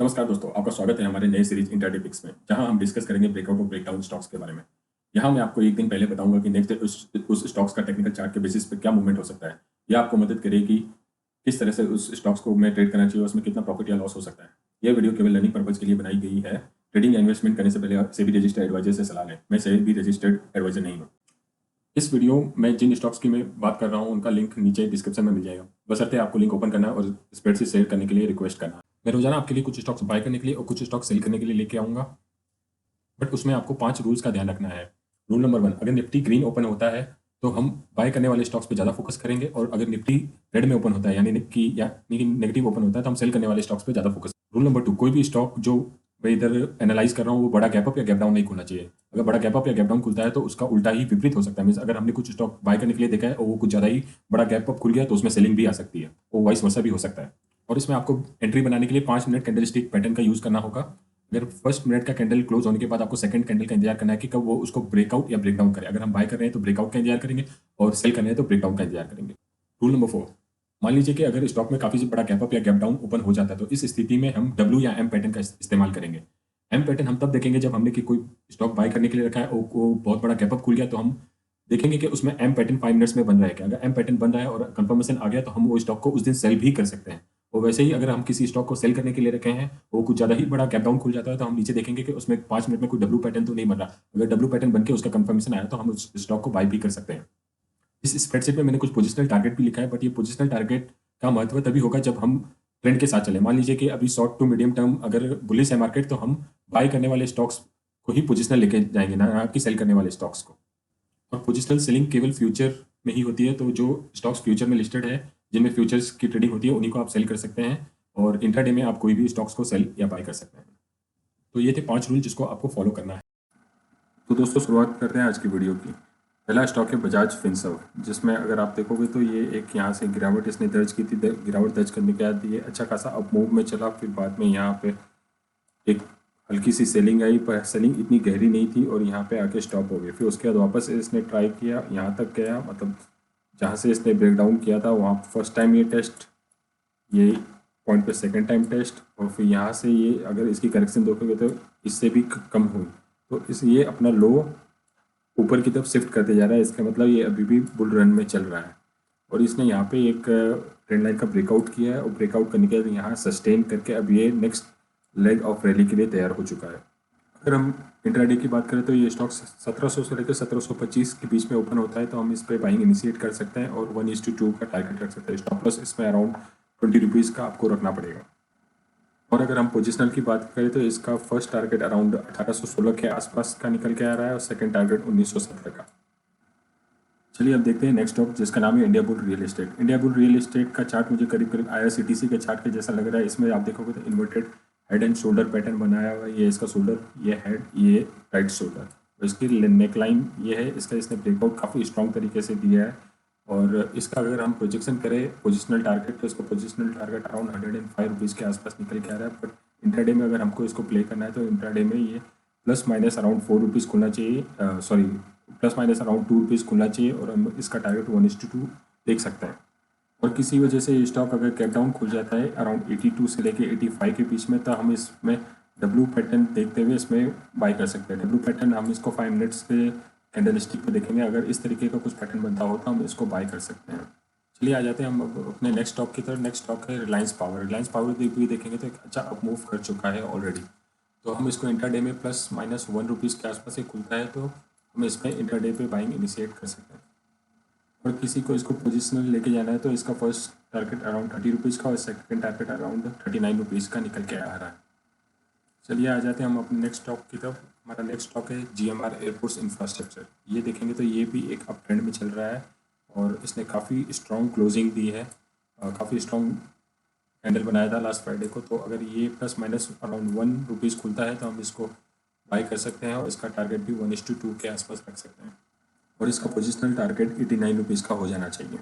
नमस्कार दोस्तों, आपका स्वागत है हमारे नए सीरीज इंट्राडे पिक्स में, जहां हम डिस्कस करेंगे ब्रेकआउट और ब्रेकडाउन स्टॉक्स के बारे में। यहां मैं आपको एक दिन पहले बताऊंगा कि नेक्स्ट डे उस स्टॉक्स का टेक्निकल चार्ट के बेसिस पे क्या मूवमेंट हो सकता है। यह आपको मदद करेगी किस तरह से उस स्टॉक्स को में ट्रेड करना चाहिए, उसमें कितना प्रॉफिट या लॉस हो सकता है। यह वीडियो केवल लर्निंग पर्पज के लिए बनाई गई है। ट्रेडिंग या इन्वेस्टमेंट करने से पहले सेबी रजिस्टर्ड एडवाइजर से सलाह लें। मैं सेबी रजिस्टर्ड एडवाइजर नहीं हूँ। इस वीडियो में जिन स्टॉक्स की मैं बात कर रहा हूँ उनका लिंक नीचे डिस्क्रिप्शन में मिल जाएगा। बशर्ते आपको लिंक ओपन करना है और स्प्रेडशीट शेयर करने के लिए रिक्वेस्ट करना है। मैं रोजाना आपके लिए कुछ स्टॉक्स बाय करने के लिए और कुछ स्टॉक सेल करने के लिए लेके आऊंगा, बट उसमें आपको 5 रूल्स का ध्यान रखना है। रूल नंबर 1, अगर निफ्टी ग्रीन ओपन होता है तो हम बाय करने वाले स्टॉक्स पे ज़्यादा फोकस करेंगे, और अगर निफ्टी रेड में ओपन होता है यानी कि नेगेटिव ओपन होता है तो हम सेल करने वाले स्टॉक्स पे ज़्यादा फोकस। रूल नंबर 2, कोई भी स्टॉक जो मैं इधर एनालाइज कर रहा हूँ वो बड़ा गैप अप या गैप डाउन नहीं खुलना चाहिए। अगर बड़ा गैप अप या गैप डाउन खुलता है तो उसका उल्टा ही विपरीत हो सकता है। मीन्स अगर हमने कुछ स्टॉक बाय करने के लिए देखा है और वो कुछ ज़्यादा ही बड़ा गैप अप खुल गया तो उसमें सेलिंग भी आ सकती है, और वाइस वर्सा भी हो सकता है। और इसमें आपको एंट्री बनाने के लिए 5 मिनट कैंडल स्टिक पैटर्न का यूज़ करना होगा। अगर फर्स्ट मिनट का कैंडल क्लोज होने के बाद आपको सेकंड कैंडल का इंतजार करना है कि कब वो उसको ब्रेकआउट या ब्रेकडाउन करे। अगर हम बाय कर रहे हैं तो ब्रेकआउट का इंतजार करेंगे, और सेल कर रहे हैं तो ब्रेकडाउन का इंतजार करेंगे। रूल नंबर 4, मान लीजिए कि अगर स्टॉक में काफ़ी बड़ा गैप अप या गैप डाउन ओपन हो जाता है तो इस स्थिति में हम डब्ल्यू या एम पैटर्न का इस्तेमाल करेंगे। एम पैटर्न हम तब देखेंगे जब हमने कि कोई स्टॉक बाय करने के लिए रखा है और वो बहुत बड़ा गैप अप खुल गया तो हम देखेंगे कि उसमें एम पैटर्न 5 मिनट्स में बन रहा है क्या। अगर एम पैटर्न बन रहा है और कंफर्मेशन आ गया तो हम वो स्टॉक को उस दिन सेल भी कर सकते हैं। और वैसे ही अगर हम किसी स्टॉक को सेल करने के लिए रखे हैं, वो कुछ ज़्यादा ही बड़ा गैप डाउन खुल जाता है तो हम नीचे देखेंगे कि उसमें 5 मिनट में कोई डब्ल्यू पैटर्न तो नहीं बन रहा। अगर डब्ल्यू पैटर्न बन के उसका कंफर्मेशन आया तो हम उस स्टॉक को बाय भी कर सकते हैं। इस स्प्रेडशीट में मैंने कुछ पोजिशनल टारगेट भी लिखा है, बट ये पोजिशनल टारगेट का महत्व तभी होगा जब हम ट्रेंड के साथ चले। मान लीजिए कि अभी शॉर्ट टू मीडियम टर्म अगर बुलिश है मार्केट तो हम बाय करने वाले स्टॉक्स को ही पोजिशनल लेके जाएंगे, ना कि सेल करने वाले स्टॉक्स को। और पोजिशनल सेलिंग केवल फ्यूचर में ही होती है, तो जो स्टॉक्स फ्यूचर में लिस्टेड है जिनमें फ्यूचर्स की ट्रेडिंग होती है उन्हीं को आप सेल कर सकते हैं, और इंट्राडे में आप कोई भी स्टॉक्स को सेल या बाय कर सकते हैं। तो ये थे 5 रूल जिसको आपको फॉलो करना है। तो दोस्तों, शुरुआत करते हैं आज की वीडियो की। पहला स्टॉक है बजाज फिनसर्व, जिसमें अगर आप देखोगे तो ये एक यहाँ से गिरावट इसने दर्ज की थी। गिरावट दर्ज करने के बाद ये अच्छा खासा अप मूव में चला, फिर बाद में यहाँ पे एक हल्की सी सेलिंग आई, पर सेलिंग इतनी गहरी नहीं थी और यहाँ पे आके स्टॉप हो गई। फिर उसके बाद वापस इसने ट्राई किया, यहाँ तक गया, मतलब जहाँ से इसने ब्रेकडाउन किया था वहाँ फर्स्ट टाइम ये टेस्ट, ये पॉइंट पे सेकंड टाइम टेस्ट, और फिर यहाँ से ये अगर इसकी करेक्शन देखोगे तो इससे भी कम हुई। तो इस ये अपना लो ऊपर की तरफ शिफ्ट करते जा रहा है। इसका मतलब ये अभी भी बुल रन में चल रहा है, और इसने यहाँ पे एक ट्रेंड लाइन का ब्रेकआउट किया है, और ब्रेकआउट करने के बाद यहाँ सस्टेन करके अब ये नेक्स्ट लेग ऑफ रैली के लिए तैयार हो चुका है। अगर हम इंट्राडे की बात करें तो ये स्टॉक 1700 से लेकर 1725 के बीच में ओपन होता है, तो हम इस पर बाइंग इनिशिएट कर सकते हैं और 1:2 का टारगेट रख सकते हैं। स्टॉप लॉस इसमें अराउंड 20 रुपीज़ का आपको रखना पड़ेगा। और अगर हम पोजिशनल की बात करें तो इसका फर्स्ट टारगेट अराउंड 1816 के आसपास का निकल के आ रहा है, और सेकंड टारगेट 1917 का। चलिए अब देखते हैं नेक्स्ट स्टॉक, जिसका नाम है India bull real estate. India bull real estate का चार्ट मुझे करीब करीब IRCTC के चार्ट के जैसा लग रहा है। इसमें आप देखोगे तो inverted head and shoulder pattern बनाया हुआ है। ये इसका शोल्डर, ये हेड, ये राइट शोल्डर। इसकी नेक लाइन ये है, इसका इसने ब्रेकआउट काफ़ी स्ट्रॉन्ग तरीके से दिया है। और इसका अगर हम प्रोजेक्शन करें पोजिशनल टारगेट तो इसका पोजिशनल टारगेट अराउंड 105 रुपीज़ के आसपास निकल के आ रहा है। बट इंट्राडे में अगर हमको इसको प्ले करना है तो इंट्राडे में ये प्लस माइनस अराउंड 4 रुपीज़ खुलना चाहिए, sorry plus minus around 2 rupees खुलना चाहिए, और हम इसका टारगेट 1:2 देख सकते हैं। और किसी वजह से ये स्टॉक अगर कैप डाउन खुल जाता है अराउंड 82 से लेके 85 के बीच में, तो हम इसमें डब्ल्यू पैटर्न देखते हुए इसमें बाय कर सकते हैं। डब्ल्यू पैटर्न हम इसको 5 मिनट्स के कैंडल स्टिक पे देखेंगे, अगर इस तरीके का कुछ पैटर्न बनता हो तो हम इसको बाय कर सकते हैं। चलिए आ जाते हैं हम अपने नेक्स्ट स्टॉक की तरफ। नेक्स्ट स्टॉक है रिलायंस पावर। रिलायंस पावर भी देखेंगे तो एक अच्छा अप मूव कर चुका है ऑलरेडी, तो हम इसको इंट्राडे में प्लस माइनस 1 रुपीज़ के आसपास से खुलता है तो हम इसमें इंट्राडे पे बाइंग इनिशिएट कर सकते हैं। और किसी को इसको पोजिशनल लेके जाना है तो इसका फर्स्ट टारगेट अराउंड 30 रुपीज़ का और सेकंड टारगेट अराउंड 39 रुपीज़ का निकल के आ रहा है। चलिए आ जाते हैं हम अपने नेक्स्ट स्टॉक की तरफ। हमारा नेक्स्ट स्टॉक है GMR एयरपोर्ट्स इंफ्रास्ट्रक्चर। ये देखेंगे तो ये भी एक अप ट्रेंड में चल रहा है, और इसने काफ़ी स्ट्रॉन्ग क्लोजिंग दी है, काफ़ी स्ट्रॉन्ग कैंडल बनाया था लास्ट फ्राइडे को। तो अगर ये प्लस माइनस अराउंड 1 रुपीज़ खुलता है तो हम इसको बाई कर सकते हैं, और इसका टारगेट भी 1:2 के आसपास रख सकते हैं, और इसका पोजिशनल टारगेट 89 रुपीज़ का हो जाना चाहिए।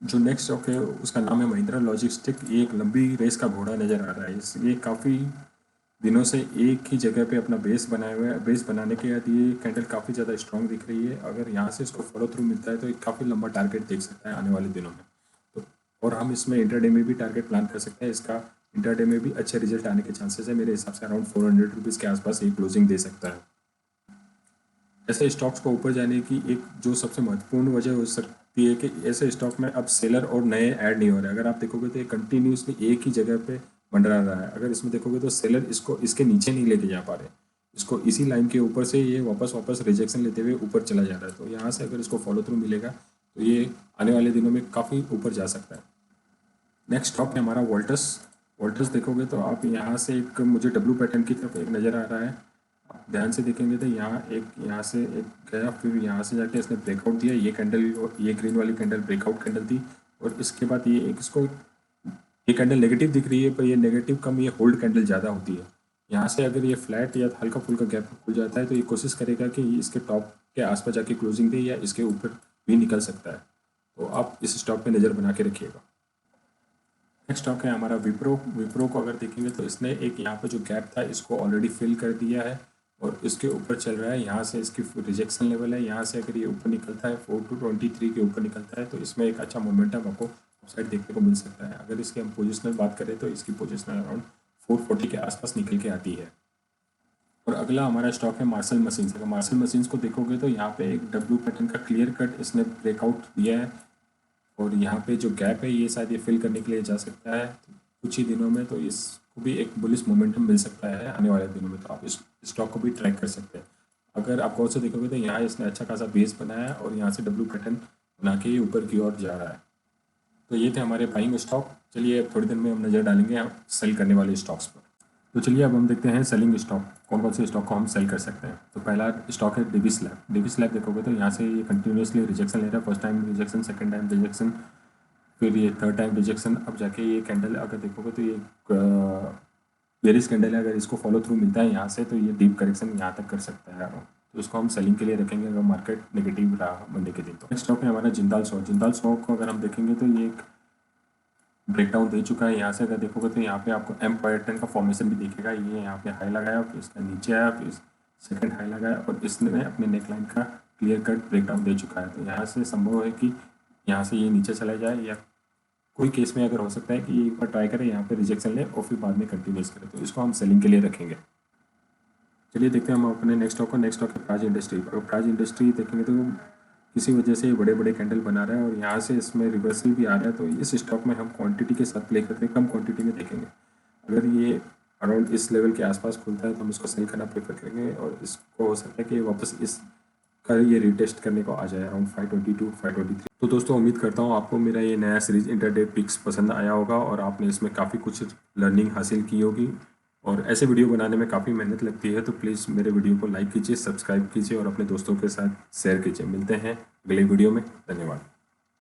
जो नेक्स्ट स्टॉक है उसका नाम है महिंद्रा लॉजिस्टिक। ये एक लंबी रेस का घोड़ा नज़र आ रहा है। ये काफ़ी दिनों से एक ही जगह पे अपना बेस बनाए हुए है। बेस बनाने के बाद ये कैंडल काफ़ी ज़्यादा स्ट्रॉन्ग दिख रही है। अगर यहाँ से इसको फॉलो थ्रू मिलता है तो एक काफ़ी लंबा टारगेट देख सकता है आने वाले दिनों में। तो और हम इसमें इंट्राडे में भी टारगेट प्लान कर सकते हैं। इसका इंट्राडे में भी अच्छे रिजल्ट आने के चांसेस है। मेरे हिसाब से अराउंड 400 रुपीज़ के आसपास ये क्लोजिंग दे सकता है। ऐसे स्टॉक्स को ऊपर जाने की एक जो सबसे महत्वपूर्ण वजह हो सकती है कि ऐसे स्टॉक में अब सेलर और नए ऐड नहीं हो रहे। अगर आप देखोगे तो ये कंटिन्यूसली एक ही जगह पे मंडरा रहा है। अगर इसमें देखोगे तो सेलर इसको इसके नीचे नहीं लेके जा पा रहे, इसको इसी लाइन के ऊपर से ये वापस रिजेक्शन लेते हुए ऊपर चला जा रहा है। तो यहाँ से अगर इसको फॉलो थ्रू मिलेगा तो ये आने वाले दिनों में काफ़ी ऊपर जा सकता है। नेक्स्ट स्टॉक है हमारा वोल्टस। वोल्टस देखोगे तो आप यहाँ से एक मुझे डब्ल्यू पैटर्न की तरफ एक नज़र आ रहा है। आप ध्यान से देखेंगे तो यहाँ से एक गया, फिर यहाँ से जाके इसने ब्रेकआउट दिया। ये कैंडल, ये ग्रीन वाली कैंडल ब्रेकआउट कैंडल थी, और इसके बाद ये एक इसको ये कैंडल नेगेटिव दिख रही है, पर ये नेगेटिव कम, ये होल्ड कैंडल ज़्यादा होती है। यहाँ से अगर ये फ्लैट या हल्का फुल्का गैप खुल जाता है तो ये कोशिश करेगा कि इसके टॉप के आसपास जाके क्लोजिंग दे या इसके ऊपर भी निकल सकता है। तो आप इस स्टॉक पे नज़र बना के रखिएगा। नेक्स्ट स्टॉक है हमारा विप्रो। विप्रो को अगर देखेंगे तो इसने एक यहाँ पे जो गैप था इसको ऑलरेडी फिल कर दिया है और इसके ऊपर चल रहा है। यहाँ से इसकी रिजेक्शन लेवल है, यहाँ से अगर ये ऊपर निकलता है 4,223 के ऊपर निकलता है तो इसमें एक अच्छा मोमेंटम आपको अपसाइड देखने को मिल सकता है। अगर इसकी हम पोजिशनल बात करें तो इसकी पोजिशनल अराउंड 440 के आसपास निकल के आती है। और अगला हमारा स्टॉक है मार्शल मशीन्स। अगर मार्शल मशीन्स को देखोगे तो यहाँ पे एक डब्ल्यू पैटर्न का क्लियर कट इसने ब्रेकआउट दिया है, और यहाँ पे जो गैप है ये शायद ये फिल करने के लिए जा सकता है कुछ ही दिनों में। तो इसको भी एक बुलिश मोमेंटम मिल सकता है आने वाले दिनों में, तो आप इस स्टॉक को भी ट्रैक कर सकते हैं। अगर आप गौर से देखोगे तो यहाँ इसने अच्छा खासा बेस बनाया और यहाँ से डब्ल्यू पैटर्न बना के ये ऊपर की ओर जा रहा है। तो ये थे हमारे बाइंग स्टॉक। चलिए अब थोड़ी देर में हम नज़र डालेंगे सेल करने वाले स्टॉक्स पर। तो चलिए अब हम देखते हैं सेलिंग स्टॉक, कौन कौन से स्टॉक को हम सेल कर सकते हैं। तो पहला स्टॉक है डेविस लैब। डेविस लैब देखोगे तो यहाँ से ये कंटिन्यूसली रिजेक्शन ले रहा है। First time rejection, second time rejection, फिर ये थर्ड टाइम रिजेक्शन। अब जाके ये कैंडल अगर देखोगे तो ये बेरिश कैंडल है। अगर इसको फॉलो थ्रू मिलता है यहाँ से तो ये डीप करेक्शन यहाँ तक कर सकता है, तो इसको हम सेलिंग के लिए रखेंगे अगर मार्केट नेगेटिव रहा मंडे के दिन। तो नेक्स्ट स्टॉक है हमारा जिंदाल स्टॉक। जिंदाल स्टॉक को अगर हम देखेंगे तो ये एक ब्रेकडाउन दे चुका है। यहाँ से अगर देखोगे तो यहाँ पे आपको एम पैटर्न का फॉर्मेशन भी दिखेगा। ये यहाँ पे हाई लगाया, फिर इसका नीचे आया, फिर सेकंड हाई लगाया और इसने अपने नेक लाइन का क्लियर कट ब्रेकडाउन दे चुका है। तो यहाँ से संभव है कि यहाँ से ये नीचे चला जाए, या कोई केस में अगर हो सकता है कि ये एक बार ट्राई करें, यहाँ पे रिजेक्शन ले और फिर बाद में कंटिन्यूस करें। तो इसको हम सेलिंग के लिए रखेंगे। चलिए देखते हैं हम अपने नेक्स्ट स्टॉक को। नेक्स्ट स्टॉक है प्राज इंडस्ट्री। अगर प्राज इंडस्ट्री देखेंगे तो किसी वजह से बड़े बड़े कैंडल बना रहा है और यहाँ से इसमें रिवर्सल भी आ रहा है। तो इस स्टॉक में हम क्वांटिटी के साथ प्ले करते हैं, कम क्वांटिटी में देखेंगे। अगर ये अराउंड इस लेवल के आसपास खुलता है तो हम इसको सेल करना प्रेफर करेंगे, और इसको हो सकता है कि वापस इस का ये रिटेस्ट करने को आ जाए अराउंड 522 523। तो दोस्तों उम्मीद करता हूँ आपको मेरा ये नया सीरीज इंटरडे पिक्स पसंद आया होगा और आपने इसमें काफ़ी कुछ लर्निंग हासिल की होगी। और ऐसे वीडियो बनाने में काफ़ी मेहनत लगती है, तो प्लीज़ मेरे वीडियो को लाइक कीजिए, सब्सक्राइब कीजिए और अपने दोस्तों के साथ शेयर कीजिए। मिलते हैं अगले वीडियो में। धन्यवाद।